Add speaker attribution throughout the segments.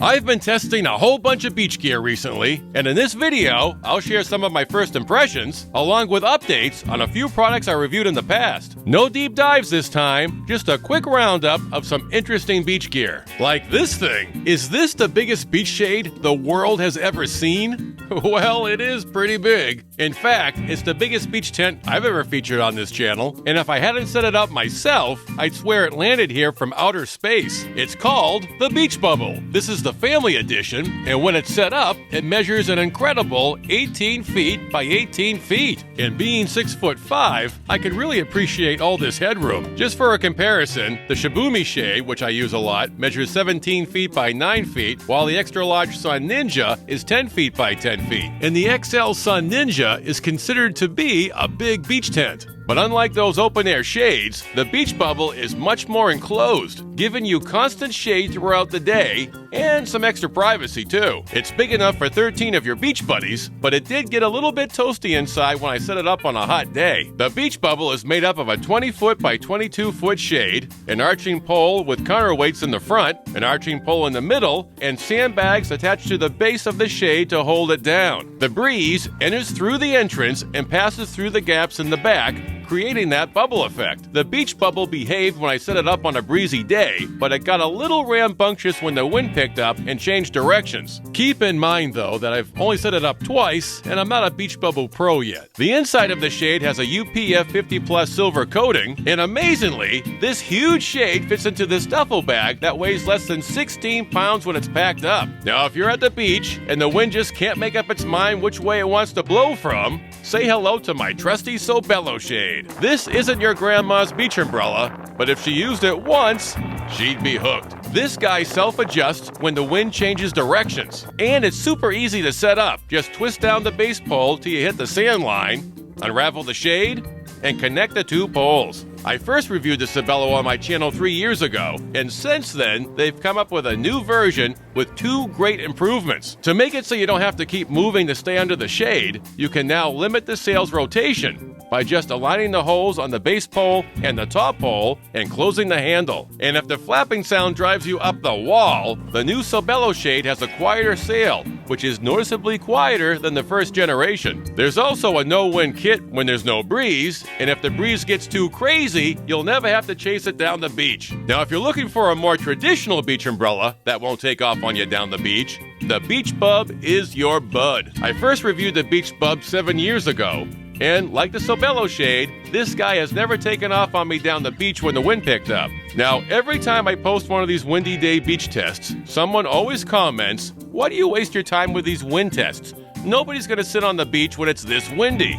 Speaker 1: I've been testing a whole bunch of beach gear recently, and in this video, I'll share some of my first impressions, along with updates on a few products I reviewed in the past. No deep dives this time, just a quick roundup of some interesting beach gear. Like this thing. Is this the biggest beach shade the world has ever seen? Well, it is pretty big. In fact, it's the biggest beach tent I've ever featured on this channel, and if I hadn't set it up myself, I'd swear it landed here from outer space. It's called the BeachBUB. This is the family edition, and when it's set up, it measures an incredible 18 feet by 18 feet. And being 6'5", I can really appreciate all this headroom. Just for a comparison, the Shibumi shade, which I use a lot, measures 17 feet by 9 feet, while the extra large Sun Ninja is 10 feet by 10 feet. And the XL Sun Ninja is considered to be a big beach tent. But unlike those open-air shades, the BeachBUB is much more enclosed, giving you constant shade throughout the day and some extra privacy too. It's big enough for 13 of your beach buddies, but it did get a little bit toasty inside when I set it up on a hot day. The BeachBUB is made up of a 20-foot by 22-foot shade, an arching pole with counterweights in the front, an arching pole in the middle, and sandbags attached to the base of the shade to hold it down. The breeze enters through the entrance and passes through the gaps in the back, creating that bubble effect. The BeachBUB behaved when I set it up on a breezy day, but it got a little rambunctious when the wind picked up and changed directions. Keep in mind though that I've only set it up twice and I'm not a BeachBUB pro yet. The inside of the shade has a UPF 50 plus silver coating, and amazingly, this huge shade fits into this duffel bag that weighs less than 16 pounds when it's packed up. Now if you're at the beach and the wind just can't make up its mind which way it wants to blow from, say hello to my trusty Solbello shade. This isn't your grandma's beach umbrella, but if she used it once, she'd be hooked. This guy self-adjusts when the wind changes directions, and it's super easy to set up. Just twist down the base pole till you hit the sand line, unravel the shade, and connect the two poles. I first reviewed the Solbello on my channel 3 years ago, and since then, they've come up with a new version with 2 great improvements. To make it so you don't have to keep moving to stay under the shade, you can now limit the sail's rotation by just aligning the holes on the base pole and the top pole and closing the handle. And if the flapping sound drives you up the wall, the new Solbello shade has a quieter sail, which is noticeably quieter than the first generation. There's also a no-wind kit when there's no breeze, and if the breeze gets too crazy, you'll never have to chase it down the beach. Now, if you're looking for a more traditional beach umbrella that won't take off on you down the beach, the BeachBUB is your bud. I first reviewed the BeachBUB 7 years ago, and like the Solbello shade, this guy has never taken off on me down the beach when the wind picked up. Now, every time I post one of these windy day beach tests, someone always comments, "Why do you waste your time with these wind tests? Nobody's gonna sit on the beach when it's this windy."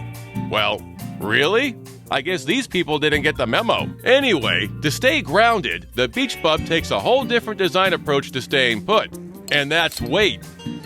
Speaker 1: Well, really? I guess these people didn't get the memo. Anyway, to stay grounded, the BeachBUB takes a whole different design approach to staying put, and that's weight.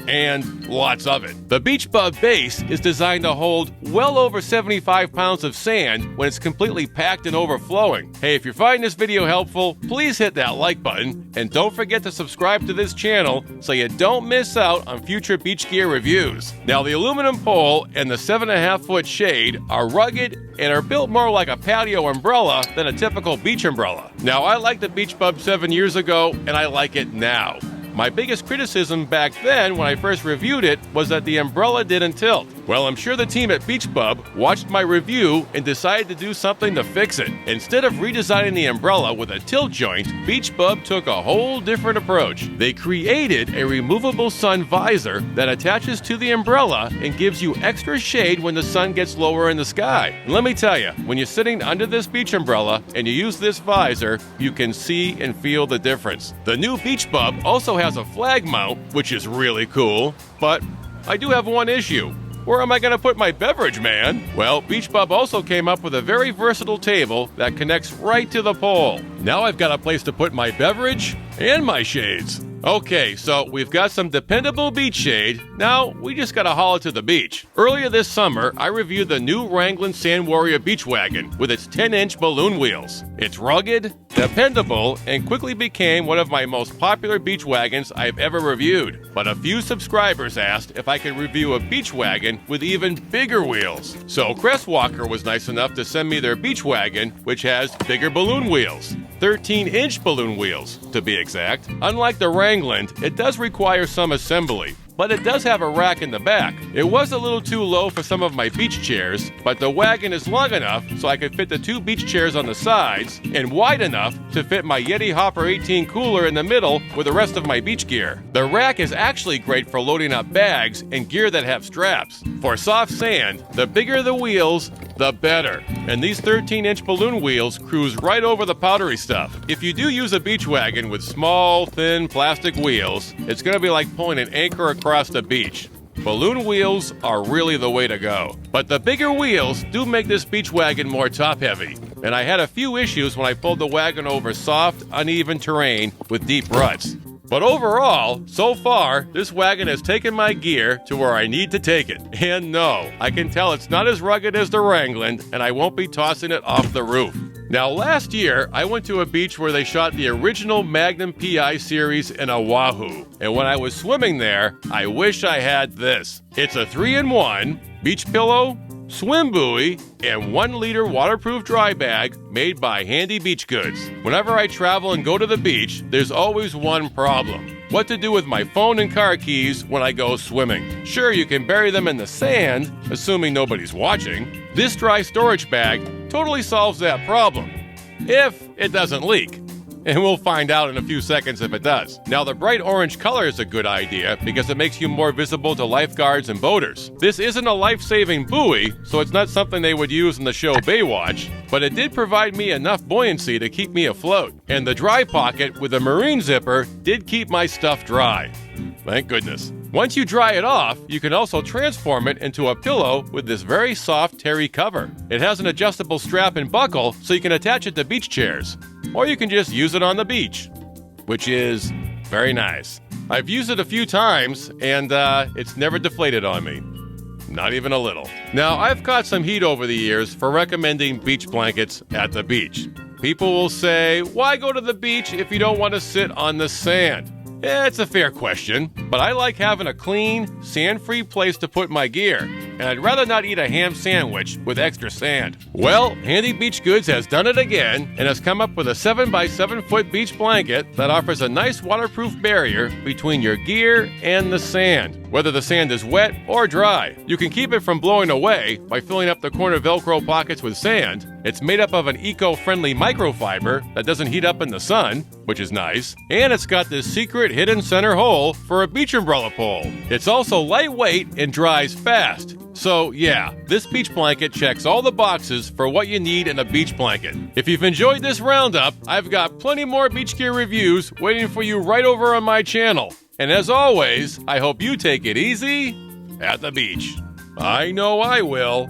Speaker 1: And lots of it. The BeachBUB base is designed to hold well over 75 pounds of sand when it's completely packed and overflowing. Hey, if you're finding this video helpful, please hit that like button, and don't forget to subscribe to this channel so you don't miss out on future beach gear reviews. Now, the aluminum pole and the 7.5-foot shade are rugged and are built more like a patio umbrella than a typical beach umbrella. Now, I liked the BeachBUB 7 years ago, and I like it now. My biggest criticism back then when I first reviewed it was that the umbrella didn't tilt. Well, I'm sure the team at BeachBUB watched my review and decided to do something to fix it. Instead of redesigning the umbrella with a tilt joint, BeachBUB took a whole different approach. They created a removable sun visor that attaches to the umbrella and gives you extra shade when the sun gets lower in the sky. And let me tell you, when you're sitting under this beach umbrella and you use this visor, you can see and feel the difference. The new BeachBUB also has a flag mount, which is really cool, but I do have one issue. Where am I going to put my beverage, man? Well, BeachBUB also came up with a very versatile table that connects right to the pole. Now I've got a place to put my beverage and my shades. Okay, so we've got some dependable beach shade. Now we just gotta haul it to the beach. Earlier this summer, I reviewed the new Wrangler Sand Warrior Beach Wagon with its 10-inch balloon wheels. It's rugged, dependable, and quickly became one of my most popular beach wagons I've ever reviewed. But a few subscribers asked if I could review a beach wagon with even bigger wheels. So Crest Walker was nice enough to send me their beach wagon, which has bigger balloon wheels. 13-inch balloon wheels, to be exact. Unlike the Wrangler, it does require some assembly, but it does have a rack in the back. It was a little too low for some of my beach chairs, but the wagon is long enough so I could fit the 2 beach chairs on the sides and wide enough to fit my Yeti Hopper 18 cooler in the middle with the rest of my beach gear. The rack is actually great for loading up bags and gear that have straps. For soft sand, the bigger the wheels, the better. And these 13-inch balloon wheels cruise right over the powdery stuff. If you do use a beach wagon with small, thin plastic wheels, it's going to be like pulling an anchor across the beach. Balloon wheels are really the way to go. But the bigger wheels do make this beach wagon more top-heavy. And I had a few issues when I pulled the wagon over soft, uneven terrain with deep ruts. But overall, so far, this wagon has taken my gear to where I need to take it. And no, I can tell it's not as rugged as the Wrangler, and I won't be tossing it off the roof. Now, last year, I went to a beach where they shot the original Magnum PI series in Oahu. And when I was swimming there, I wish I had this. It's a 3-in-1 beach pillow, swim buoy, and 1-liter waterproof dry bag made by Handy Beach Goods. Whenever I travel and go to the beach, there's always one problem: what to do with my phone and car keys when I go swimming. Sure, you can bury them in the sand, assuming nobody's watching. This dry storage bag totally solves that problem, if it doesn't leak. And we'll find out in a few seconds if it does. Now, the bright orange color is a good idea because it makes you more visible to lifeguards and boaters. This isn't a life-saving buoy, so it's not something they would use in the show Baywatch, but it did provide me enough buoyancy to keep me afloat. And the dry pocket with a marine zipper did keep my stuff dry. Thank goodness. Once you dry it off, you can also transform it into a pillow with this very soft terry cover. It has an adjustable strap and buckle so you can attach it to beach chairs. Or you can just use it on the beach, which is very nice. I've used it a few times, and it's never deflated on me. Not even a little. Now, I've caught some heat over the years for recommending beach blankets at the beach. People will say, why go to the beach if you don't want to sit on the sand? It's a fair question, but I like having a clean, sand-free place to put my gear, and I'd rather not eat a ham sandwich with extra sand. Well, Handy Beach Goods has done it again and has come up with a 7x7-foot beach blanket that offers a nice waterproof barrier between your gear and the sand, whether the sand is wet or dry. You can keep it from blowing away by filling up the corner Velcro pockets with sand. It's made up of an eco-friendly microfiber that doesn't heat up in the sun, which is nice, and it's got this secret hidden center hole for a beach umbrella pole. It's also lightweight and dries fast. So yeah, this beach blanket checks all the boxes for what you need in a beach blanket. If you've enjoyed this roundup, I've got plenty more beach gear reviews waiting for you right over on my channel. And as always, I hope you take it easy at the beach. I know I will.